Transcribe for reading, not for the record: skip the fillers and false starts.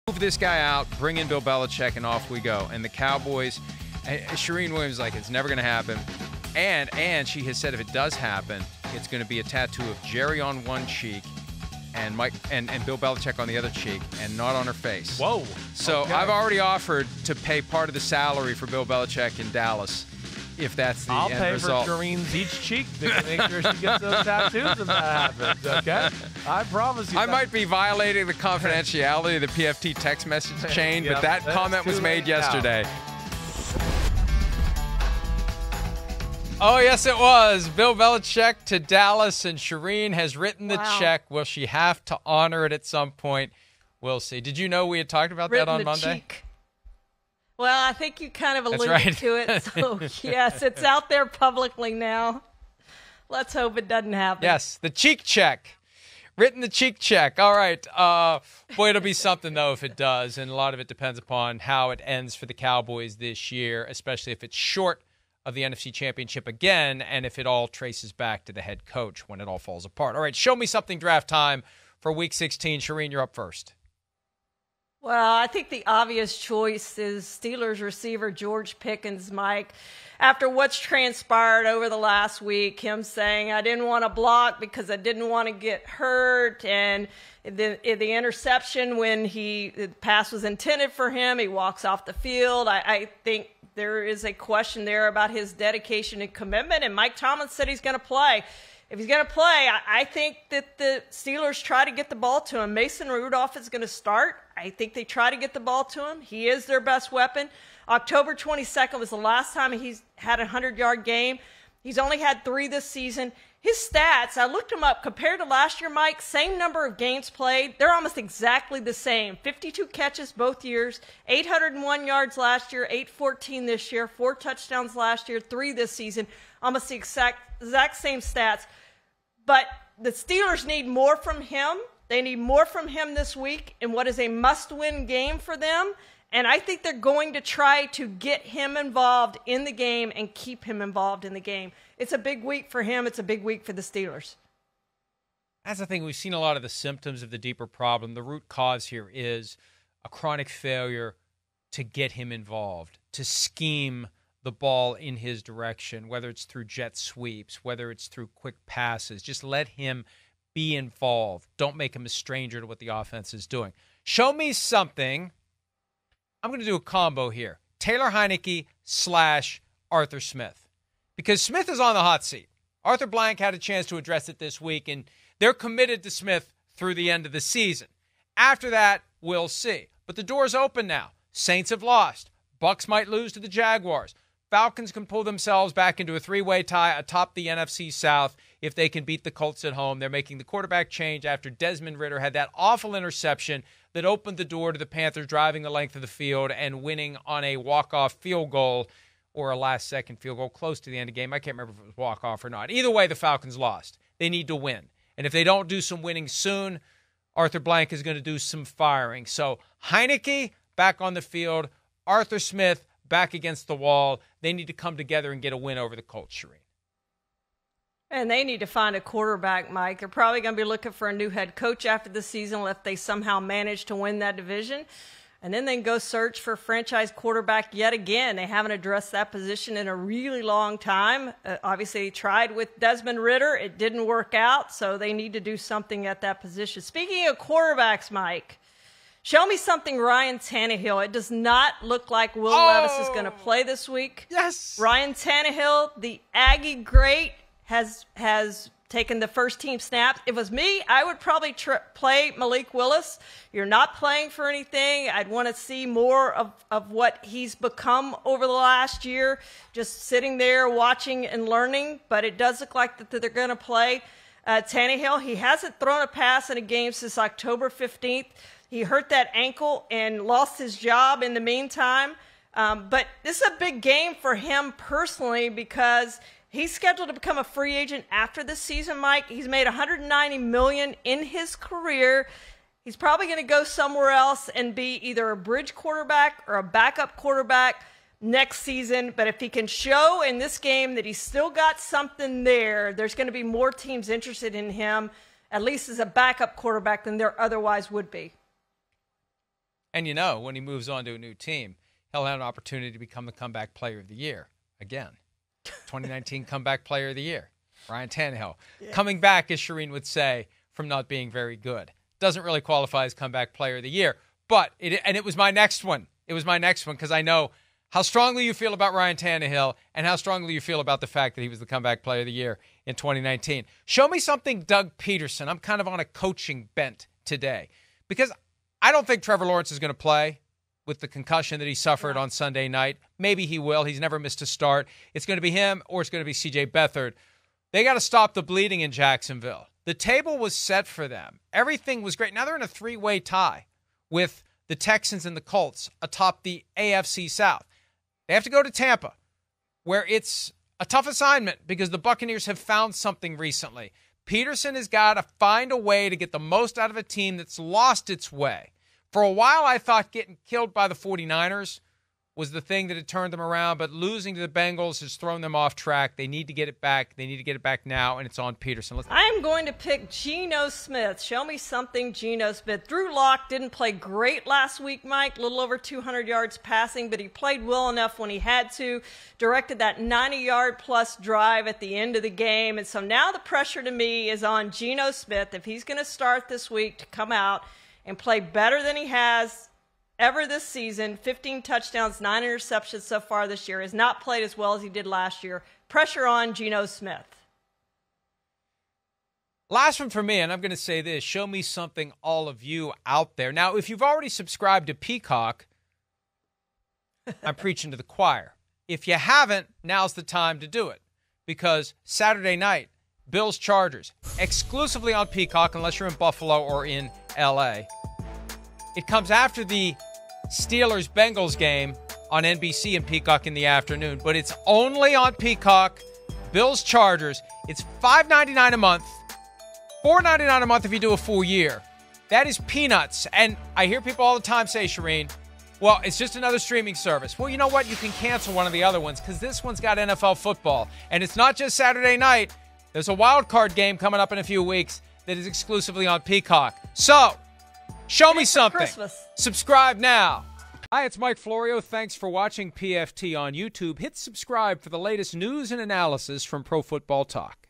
Move this guy out, bring in Bill Belichick, and off we go. And the Cowboys, Charean Williams is like, it's never going to happen. And she has said if it does happen, it's going to be a tattoo of Jerry on one cheek and Bill Belichick on the other cheek, and not on her face. Whoa. So okay. I've already offered to pay part of the salary for Bill Belichick in Dallas, if that's the end result. I'll pay for Charean's each cheek to make sure she gets those tattoos if that happens, okay? I promise you. I might be violating the confidentiality of the PFT text message chain, but that comment was made yesterday. Oh, yes, it was. Bill Belichick to Dallas, and Charean has written the check. Will she have to honor it at some point? We'll see. Did you know we had talked about that on Monday? Cheek. Well, I think you kind of alluded to it. So, yes, it's out there publicly now. Let's hope it doesn't happen. Yes, the cheek check. Written the cheek check. All right. Boy, it'll be something, though, if it does. And a lot of it depends upon how it ends for the Cowboys this year, especially if it's short of the NFC Championship again, and if it all traces back to the head coach when it all falls apart. All right, show me something draft time for Week 16. Charean, you're up first. Well, I think the obvious choice is Steelers receiver George Pickens, Mike. After what's transpired over the last week, him saying, I didn't want to block because I didn't want to get hurt, and the interception when the pass was intended for him, he walks off the field. I think there is a question there about his dedication and commitment, and Mike Tomlin said he's going to play. If he's going to play, I think that the Steelers try to get the ball to him. Mason Rudolph is going to start. I think they try to get the ball to him. He is their best weapon. October 22nd was the last time he's had a 100-yard game. He's only had 3 this season. His stats, I looked them up. Compared to last year, Mike, same number of games played. They're almost exactly the same. 52 catches both years, 801 yards last year, 814 this year, 4 touchdowns last year, 3 this season. Almost the exact same stats. But the Steelers need more from him. They need more from him this week in what is a must-win game for them. And I think they're going to try to get him involved in the game and keep him involved in the game. It's a big week for him. It's a big week for the Steelers. That's the thing. We've seen a lot of the symptoms of the deeper problem. The root cause here is a chronic failure to get him involved, to scheme the ball in his direction, whether it's through jet sweeps, whether it's through quick passes. Just let him be involved. Don't make him a stranger to what the offense is doing. Show me something. I'm going to do a combo here. Taylor Heinicke / Arthur Smith. Because Smith is on the hot seat. Arthur Blank had a chance to address it this week, and they're committed to Smith through the end of the season. After that, we'll see. But the door's open now. Saints have lost. Bucks might lose to the Jaguars. Falcons can pull themselves back into a 3-way tie atop the NFC South if they can beat the Colts at home. They're making the quarterback change after Desmond Ridder had that awful interception that opened the door to the Panthers driving the length of the field and winning on a walk-off field goal or a last-second field goal close to the end of the game. I can't remember if it was walk-off or not. Either way, the Falcons lost. They need to win. And if they don't do some winning soon, Arthur Blank is going to do some firing. So Heinicke back on the field, Arthur Smith back against the wall. They need to come together and get a win over the Colts, Charean. And they need to find a quarterback, Mike. They're probably going to be looking for a new head coach after the season if they somehow manage to win that division. And then they can go search for a franchise quarterback yet again. They haven't addressed that position in a really long time. Obviously, they tried with Desmond Ridder. It didn't work out, so they need to do something at that position. Speaking of quarterbacks, Mike, show me something Ryan Tannehill. It does not look like Will Levis is going to play this week. Yes. Ryan Tannehill, the Aggie great, has taken the first team snaps. If it was me, I would probably play Malik Willis. You're not playing for anything. I'd want to see more of what he's become over the last year, just sitting there watching and learning. But it does look like that they're going to play Tannehill. He hasn't thrown a pass in a game since October 15th. He hurt that ankle and lost his job in the meantime. But this is a big game for him personally because he's scheduled to become a free agent after this season, Mike. He's made $190 million in his career. He's probably going to go somewhere else and be either a bridge quarterback or a backup quarterback next season. But if he can show in this game that he's still got something there, there's going to be more teams interested in him, at least as a backup quarterback, than there otherwise would be. And when he moves on to a new team, he'll have an opportunity to become the comeback player of the year again. 2019 comeback player of the year, Ryan Tannehill. Yeah. Coming back, as Charean would say, from not being very good. Doesn't really qualify as comeback player of the year. But it was my next one. It was my next one because I know how strongly you feel about Ryan Tannehill and how strongly you feel about the fact that he was the comeback player of the year in 2019. Show me something, Doug Peterson. I'm kind of on a coaching bent today because I don't think Trevor Lawrence is going to play with the concussion that he suffered on Sunday night. Maybe he will. He's never missed a start. It's going to be him or it's going to be C.J. Beathard. They got to stop the bleeding in Jacksonville. The table was set for them. Everything was great. Now they're in a three-way tie with the Texans and the Colts atop the AFC South. They have to go to Tampa, where it's a tough assignment because the Buccaneers have found something recently. Peterson has got to find a way to get the most out of a team that's lost its way. For a while, I thought getting killed by the 49ers was the thing that had turned them around, but losing to the Bengals has thrown them off track. They need to get it back. They need to get it back now, and it's on Peterson. I'm going to pick Geno Smith. Show me something, Geno Smith. Drew Lock didn't play great last week, Mike. A little over 200 yards passing, but he played well enough when he had to. Directed that 90-yard-plus drive at the end of the game. And so now the pressure to me is on Geno Smith, if he's going to start this week, to come out and play better than he has ever this season. 15 touchdowns, 9 interceptions so far this year. Has not played as well as he did last year. Pressure on Geno Smith. Last one for me, and I'm going to say this. Show me something, all of you out there. Now, if you've already subscribed to Peacock, I'm preaching to the choir. If you haven't, now's the time to do it. Because Saturday night, Bills-Chargers, exclusively on Peacock, unless you're in Buffalo or in L.A., it comes after the Steelers-Bengals game on NBC and Peacock in the afternoon, but it's only on Peacock. Bills-Chargers. It's $5.99 a month, $4.99 a month if you do a full year. That is peanuts. And I hear people all the time say, Charean, well, it's just another streaming service. Well, you know what? You can cancel one of the other ones because this one's got NFL football. And it's not just Saturday night. There's a wild card game coming up in a few weeks that is exclusively on Peacock. So, show me something. Christmas. Subscribe now. Hi, it's Mike Florio. Thanks for watching PFT on YouTube. Hit subscribe for the latest news and analysis from Pro Football Talk.